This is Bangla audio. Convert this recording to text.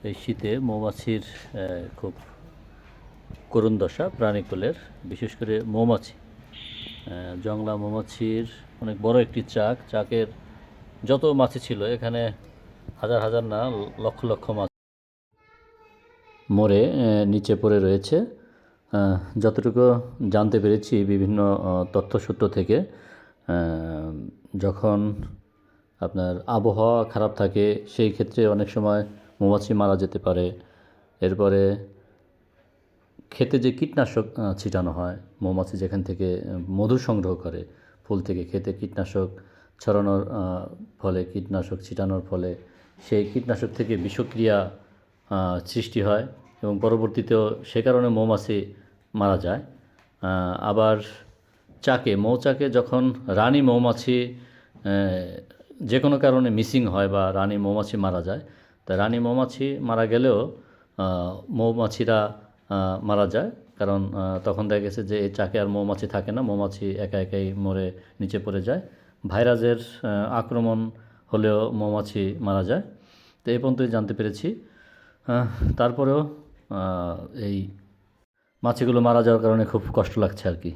এই শীতে মৌমাছির খুব করুণ দশা প্রাণীকুলের, বিশেষ করে মৌমাছি। জংলা মৌমাছির অনেক বড় একটি চাকের যত মাছি ছিল এখানে হাজার হাজার না লক্ষ লক্ষ মাছ মরে নিচে পড়ে রয়েছে। যতটুকু জানতে পেরেছি বিভিন্ন তথ্যসূত্র থেকে, যখন আপনার আবহাওয়া খারাপ থাকে সেই ক্ষেত্রে অনেক সময় মৌমাছি মারা যেতে পারে। এরপরে ক্ষেতে যে কীটনাশক ছিটানো হয়, মৌমাছি যেখান থেকে মধু সংগ্রহ করে ফুল থেকে, ক্ষেতে কীটনাশক ছড়ানোর ফলে, কীটনাশক ছিটানোর ফলে সেই কীটনাশক থেকে বিষক্রিয়া সৃষ্টি হয় এবং পরবর্তীতেও সে কারণে মৌমাছি মারা যায়। আবার মৌচাকে যখন রানী মৌমাছি যে কোনো কারণে মিসিং হয় বা রানী মৌমাছি মারা যায়, তা রানী মৌমাছি মারা গেলেও মৌমাছিরা মারা যায়। কারণ তখন দেখা গেছে যে এই চাকে আর মৌমাছি থাকে না, মৌমাছি একা একাই মরে নিচে পড়ে যায়। ভাইরাসের আক্রমণ হলেও মৌমাছি মারা যায়। তো এই পর্যন্তই জানতে পেরেছি। তারপরেও এই মাছিগুলো মারা যাওয়ার কারণে খুব কষ্ট লাগছে আর কি।